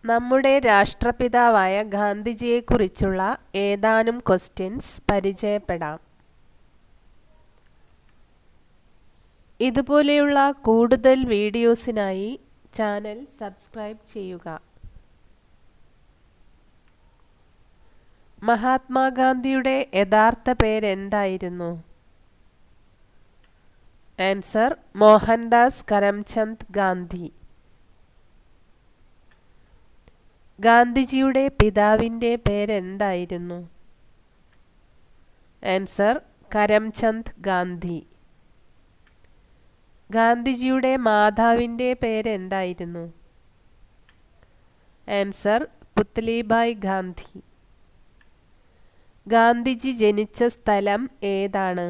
നമ്മുടെ രാഷ്ട്രപിതാവായ ഗാന്ധിജിയെക്കുറിച്ചുള്ള ഏതാനും ക്വസ്റ്റ്യൻസ് പരിചയപ്പെടാം. ഇതുപോലെയുള്ള കൂടുതൽ വീഡിയോസിനായി ചാനൽ സബ്സ്ക്രൈബ് ചെയ്യുക. മഹാത്മാഗാന്ധിയുടെ യഥാർത്ഥ പേരെന്തായിരുന്നു? ആൻസർ മോഹൻദാസ് കരംചന്ദ് ഗാന്ധി. ഗാന്ധിജിയുടെ പിതാവിൻ്റെ പേരെന്തായിരുന്നു? ആൻസർ കരംചന്ദ് ഗാന്ധി. ഗാന്ധിജിയുടെ മാതാവിൻ്റെ പേരെന്തായിരുന്നു? ആൻസർ പുത്ലിബായ് ഗാന്ധി. ഗാന്ധിജി ജനിച്ച സ്ഥലം ഏതാണ്?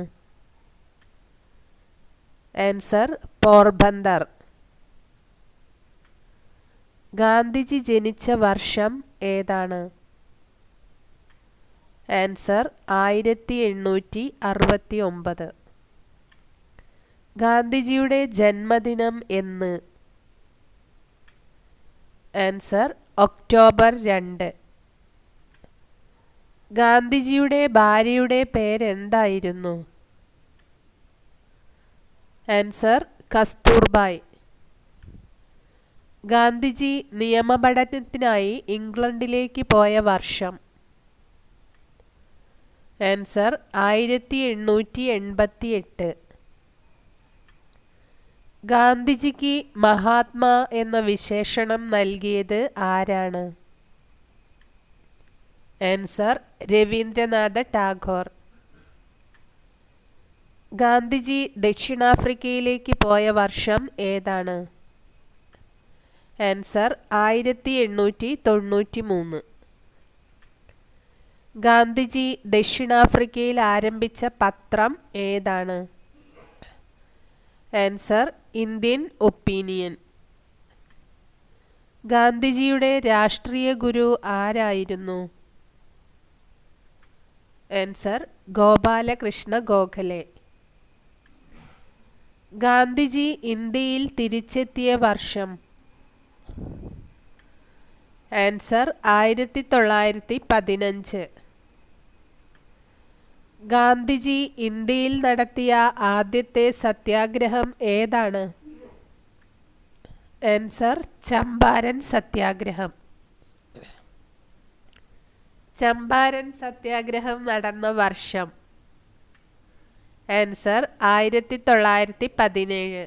ആൻസർ പോർബന്ദർ. ഗാന്ധിജി ജനിച്ച വർഷം ഏതാണ്? ആൻസർ 1869. ഗാന്ധിജിയുടെ ജന്മദിനം എന്ന്? Answer October 2. ഗാന്ധിജിയുടെ ഭാര്യയുടെ പേരെന്തായിരുന്നു? ആൻസർ കസ്തൂർബായ്. ഗാന്ധിജി നിയമപഠനത്തിനായി ഇംഗ്ലണ്ടിലേക്ക് പോയ വർഷം? ആൻസർ 1888. ഗാന്ധിജിക്ക് മഹാത്മാ എന്ന വിശേഷണം നൽകിയത് ആരാണ്? ആൻസർ രവീന്ദ്രനാഥ ടാഗോർ. ഗാന്ധിജി ദക്ഷിണാഫ്രിക്കയിലേക്ക് പോയ വർഷം ഏതാണ്? ആൻസർ 1893. ഗാന്ധിജി ദക്ഷിണാഫ്രിക്കയിൽ ആരംഭിച്ച പത്രം ഏതാണ്? Answer Indian opinion. ഗാന്ധിജിയുടെ രാഷ്ട്രീയ ഗുരു ആരായിരുന്നു? ആൻസർ ഗോപാലകൃഷ്ണ ഗോഖലെ. ഗാന്ധിജി ഇന്ത്യയിൽ തിരിച്ചെത്തിയ വർഷം? ആൻസർ 1915. ഗാന്ധിജി ഇന്ത്യയിൽ നടത്തിയ ആദ്യത്തെ സത്യാഗ്രഹം ഏതാണ്? ആൻസർ ചമ്പാരൻ സത്യാഗ്രഹം. ചമ്പാരൻ സത്യാഗ്രഹം നടന്ന വർഷം? ആൻസർ 1917.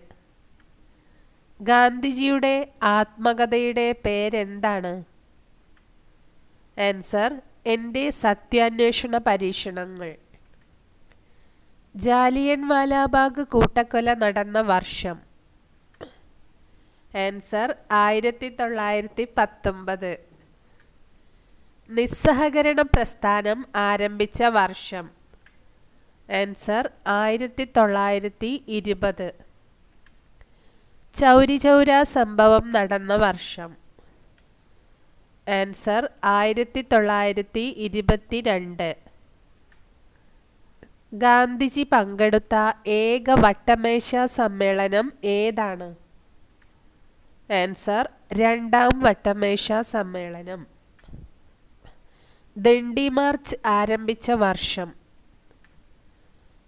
ഗാന്ധിജിയുടെ ആത്മകഥയുടെ പേരെന്താണ്? ആൻസർ എൻ്റെ സത്യാന്വേഷണ പരീക്ഷണങ്ങൾ. ജാലിയൻ വാലാബാഗ് കൂട്ടക്കൊല നടന്ന വർഷം? ആൻസർ 1919. നിസ്സഹകരണ പ്രസ്ഥാനം ആരംഭിച്ച വർഷം? ആൻസർ 1920. ചൗരി ചൗര സംഭവം നടന്ന വർഷം? ആൻസർ 1922. ഗാന്ധിജി പങ്കെടുത്ത ഏക വട്ടമേശ സമ്മേളനം ഏതാണ്? ആൻസർ രണ്ടാം വട്ടമേശ സമ്മേളനം. ദണ്ഡി മാർച്ച് ആരംഭിച്ച വർഷം?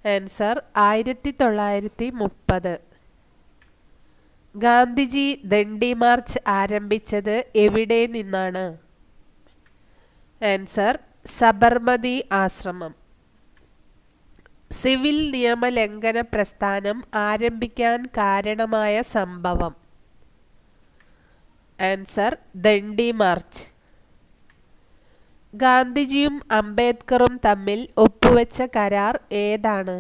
ആൻസർ 1930. ഗാന്ധിജി ദണ്ഡി മാർച്ച് ആരംഭിച്ചത് എവിടെ നിന്നാണ്? ആൻസർ സബർമതി ആശ്രമം. സിവിൽ നിയമലംഘന പ്രസ്ഥാനം ആരംഭിക്കാൻ കാരണമായ സംഭവം? Answer Dandi march. ഗാന്ധിജിയും അംബേദ്കറും തമ്മിൽ ഒപ്പുവെച്ച കരാർ ഏതാണ്?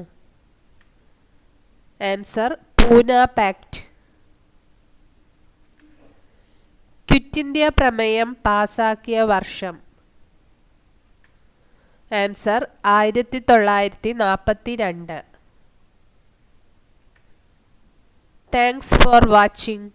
Answer Poona pact. Quit India പ്രമേയം പാസാക്കിയ വർഷം? ആൻസർ 1942. Thanks for watching.